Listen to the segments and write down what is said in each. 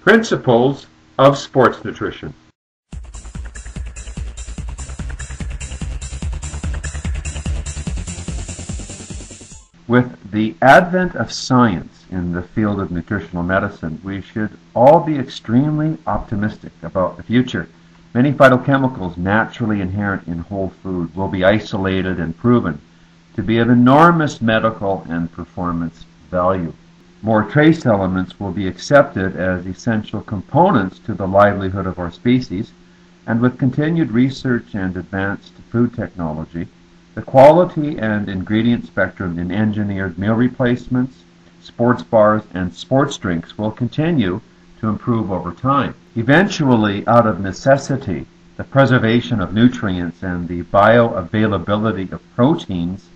Principles of sports nutrition. With the advent of science in the field of nutritional medicine, we should all be extremely optimistic about the future. Many phytochemicals naturally inherent in whole food will be isolated and proven to be of enormous medical and performance value. More trace elements will be accepted as essential components to the livelihood of our species, and with continued research and advanced food technology, the quality and ingredient spectrum in engineered meal replacements, sports bars, and sports drinks will continue to improve over time. Eventually, out of necessity, the preservation of nutrients and the bioavailability of proteins,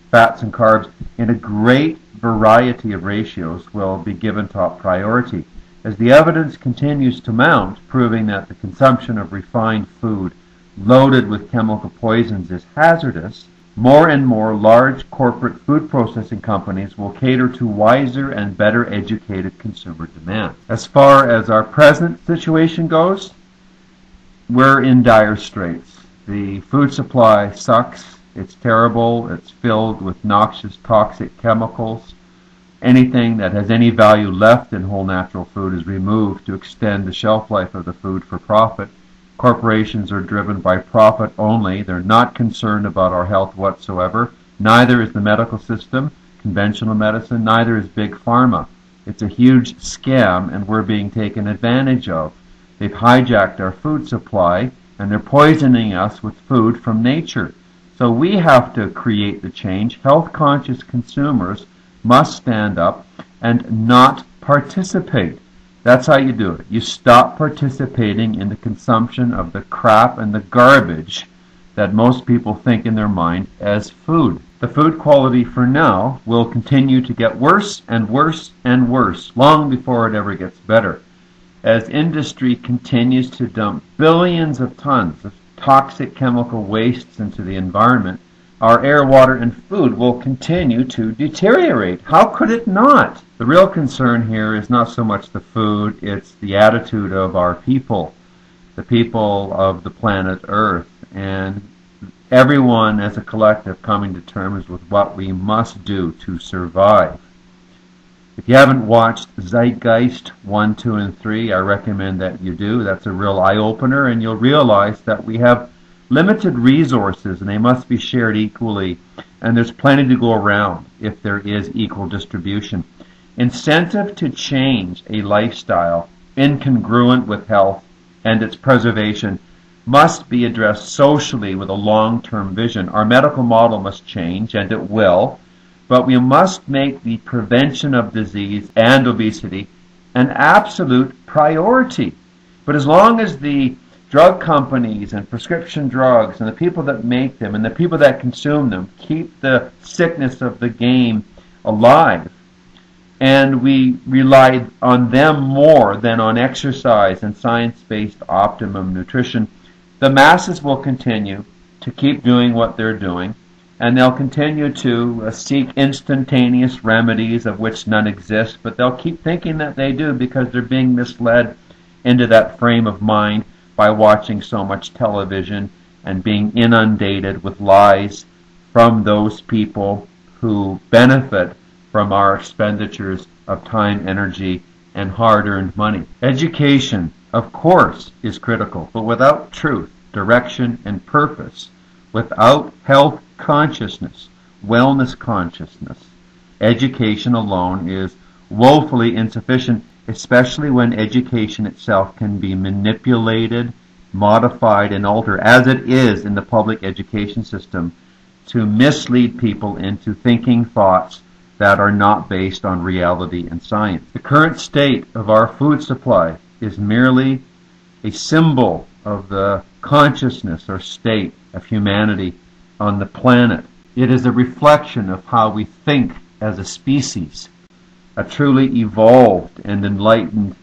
fats, and carbs in a great variety of ratios will be given top priority, as the evidence continues to mount, proving that the consumption of refined food loaded with chemical poisons is hazardous. More and more large corporate food processing companies will cater to wiser and better educated consumer demand. As far as our present situation goes, we're in dire straits. The food supply sucks. It's terrible. It's filled with noxious, toxic chemicals. Anything that has any value left in whole natural food is removed to extend the shelf life of the food for profit. Corporations are driven by profit only. They're not concerned about our health whatsoever. Neither is the medical system, conventional medicine, neither is Big Pharma. It's a huge scam, and we're being taken advantage of. They've hijacked our food supply, and they're poisoning us with food from nature. So we have to create the change. Health-conscious consumers must stand up and not participate. That's how you do it. You stop participating in the consumption of the crap and the garbage that most people think in their mind as food. The food quality for now will continue to get worse and worse and worse, long before it ever gets better. As industry continues to dump billions of tons of toxic chemical wastes into the environment, our air, water, and food will continue to deteriorate. How could it not? The real concern here is not so much the food, it's the attitude of our people, the people of the planet Earth, and everyone as a collective coming to terms with what we must do to survive. If you haven't watched Zeitgeist 1, 2, and 3, I recommend that you do. That's a real eye-opener, and you'll realize that we have limited resources, and they must be shared equally, and there's plenty to go around if there is equal distribution. Incentive to change a lifestyle incongruent with health and its preservation must be addressed socially with a long-term vision. Our medical model must change, and it will, but we must make the prevention of disease and obesity an absolute priority. But as long as the drug companies and prescription drugs and the people that make them and the people that consume them keep the sickness of the game alive, and we rely on them more than on exercise and science-based optimum nutrition, the masses will continue to keep doing what they're doing, and they'll continue to seek instantaneous remedies of which none exist, but they'll keep thinking that they do because they're being misled into that frame of mind by watching so much television and being inundated with lies from those people who benefit from our expenditures of time, energy, and hard-earned money. Education, of course, is critical, but without truth, direction, and purpose, without health consciousness, wellness consciousness, education alone is woefully insufficient, especially when education itself can be manipulated, modified, and altered, as it is in the public education system, to mislead people into thinking thoughts that are not based on reality and science. The current state of our food supply is merely a symbol of the consciousness or state of humanity on the planet. It is a reflection of how we think as a species. A truly evolved and enlightened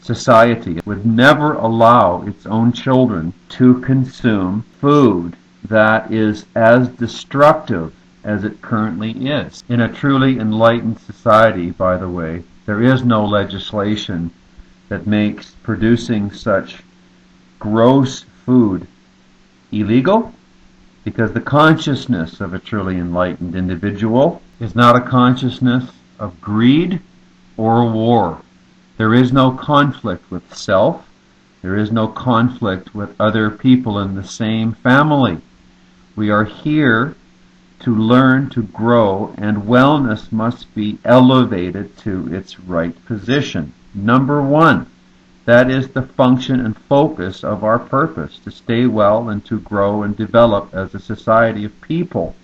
society would never allow its own children to consume food that is as destructive as it currently is. In a truly enlightened society, by the way, there is no legislation that makes producing such gross food illegal, because the consciousness of a truly enlightened individual is not a consciousness of greed or war. There is no conflict with self. There is no conflict with other people in the same family. We are here to learn to grow, and wellness must be elevated to its right position. Number one, that is the function and focus of our purpose, to stay well and to grow and develop as a society of people.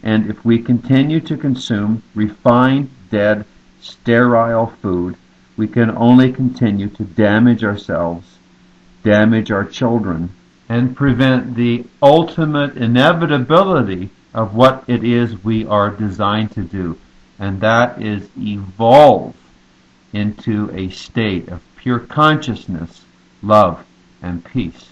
And if we continue to consume refined, dead, sterile food, we can only continue to damage ourselves, damage our children, and prevent the ultimate inevitability of what it is we are designed to do, and that is evolve into a state of pure consciousness, love, and peace.